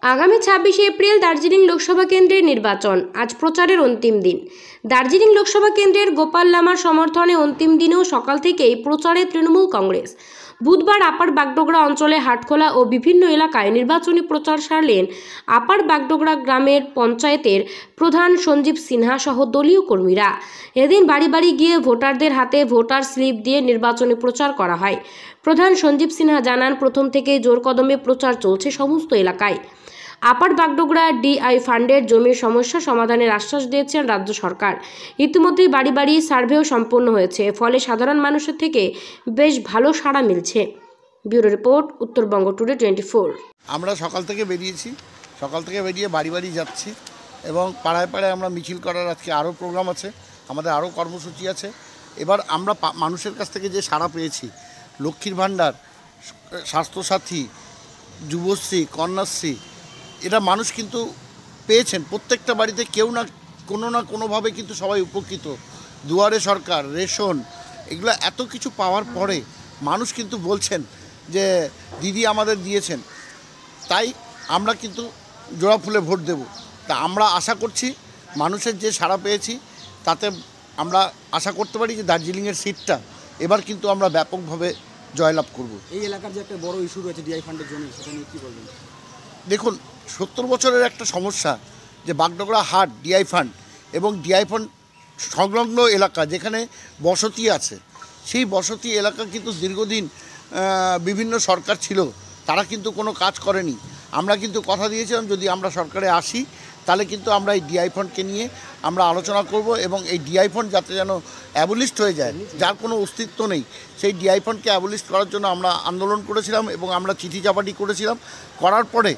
আগামী 26 এপ্রিল দার্জিলিং লোকসভা কেন্দ্রের নির্বাচন। আজ প্রচারের অন্তিম দিন। দার্জিলিং লোকসভা কেন্দ্রের গোপাল লামার সমর্থনে অন্তিম দিনেও সকাল থেকেই প্রচারে তৃণমূল কংগ্রেস। বুধবার আপার বাগডোগরা অঞ্চলে হাটখোলা ও বিভিন্ন এলাকায় নির্বাচনী প্রচার সারলেন আপার বাগডোগরা গ্রামের পঞ্চায়েতের প্রধান সঞ্জীব সিনহা সহ দলীয় কর্মীরা। এদিন বাড়ি বাড়ি গিয়ে ভোটারদের হাতে ভোটার স্লিপ দিয়ে নির্বাচনী প্রচার করা হয়। প্রধান সঞ্জীব সিনহা জানান, প্রথম থেকেই জোর কদমে প্রচার চলছে সমস্ত এলাকায়। আপার বাগডোগরা ডিআই ফান্ডের জমির সমস্যা সমাধানের আশ্বাস দিয়েছেন রাজ্য সরকার। ইতিমধ্যেই বাড়ি বাড়ি সার্ভেও সম্পন্ন হয়েছে, ফলে সাধারণ মানুষের থেকে বেশ ভালো সাড়া মিলছে। Bureau report, Uttarbanga today 24। আমরা সকাল থেকে বেরিয়ে বাড়ি বাড়ি যাচ্ছি এবং পাড়ায় পাড়ায় আমরা মিছিল করার আজকে আরও প্রোগ্রাম আছে, আমাদের আরও কর্মসূচি আছে। এবার আমরা মানুষের কাছ থেকে যে সাড়া পেয়েছি, লক্ষ্মীর ভাণ্ডার, স্বাস্থ্যসাথী, যুবশ্রী, কন্যাশ্রী, এটা মানুষ কিন্তু পেয়েছেন। প্রত্যেকটা বাড়িতে কেউ না কোনোভাবে কিন্তু সবাই উপকৃত। দুয়ারে সরকার, রেশন, এগুলো এত কিছু পাওয়ার পরে মানুষ কিন্তু বলছেন যে দিদি আমাদের দিয়েছেন, তাই আমরা কিন্তু জোড়া ফুলে ভোট দেব। তা আমরা আশা করছি মানুষের যে সাড়া পেয়েছি তাতে আমরা আশা করতে পারি যে দার্জিলিংয়ের সিটটা এবার কিন্তু আমরা ব্যাপকভাবে জয়লাভ করব। এই এলাকার যে একটা বড় ইস্যু রয়েছে ডিআই ফান্ডের জমি, সেটা নিয়ে কী বলবেন? দেখুন, 70 বছরের একটা সমস্যা যে বাগডোগরা হাট, ডিআই ফান্ড এবং ডিআই ফান্ড সংলগ্ন এলাকা যেখানে বসতি আছে, সেই বসতি এলাকা কিন্তু দীর্ঘদিন বিভিন্ন সরকার ছিল, তারা কিন্তু কোনো কাজ করেনি। আমরা কিন্তু কথা দিয়েছিলাম যদি আমরা সরকারে আসি তাহলে কিন্তু আমরা এই ডিআই ফান্ডকে নিয়ে আমরা আলোচনা করব এবং এই ডিআই ফান্ড যাতে যেন অ্যাবলিস্ট হয়ে যায়, যার কোনো অস্তিত্ব নেই, সেই ডিআই ফান্ডকে অ্যাবলিস্ট করার জন্য আমরা আন্দোলন করেছিলাম এবং আমরা চিঠি চাপাটি করেছিলাম। করার পরে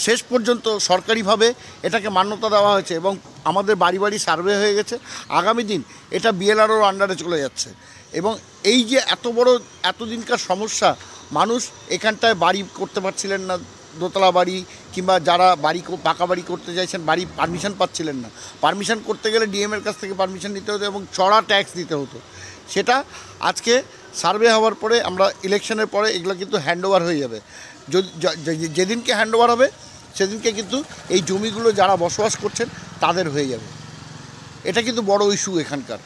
শেষ পর্যন্ত সরকারিভাবে এটাকে মান্যতা দেওয়া হয়েছে এবং আমাদের বাড়ি বাড়ি সার্ভে হয়ে গেছে। আগামী দিন এটা বিএলআরওর আন্ডারে চলে যাচ্ছে এবং এই যে এতদিনকার সমস্যা, মানুষ এখানটায় বাড়ি করতে পারছিলেন না, দোতলা বাড়ি কিংবা যারা পাকা বাড়ি করতে চাইছেন, বাড়ি পারমিশন পাচ্ছিলেন না। পারমিশন করতে গেলে ডিএমের কাছ থেকে পারমিশন নিতে হতো এবং চড়া ট্যাক্স দিতে হতো। সেটা আজকে সার্ভে হওয়ার পরে আমরা ইলেকশনের পরে এগুলো কিন্তু হ্যান্ডওভার হয়ে যাবে। যেদিনকে হ্যান্ডওভার হবে সেদিনকে কিন্তু এই জমিগুলো যারা বসবাস করছেন তাদের হয়ে যাবে। এটা কিন্তু বড় ইস্যু এখানকার।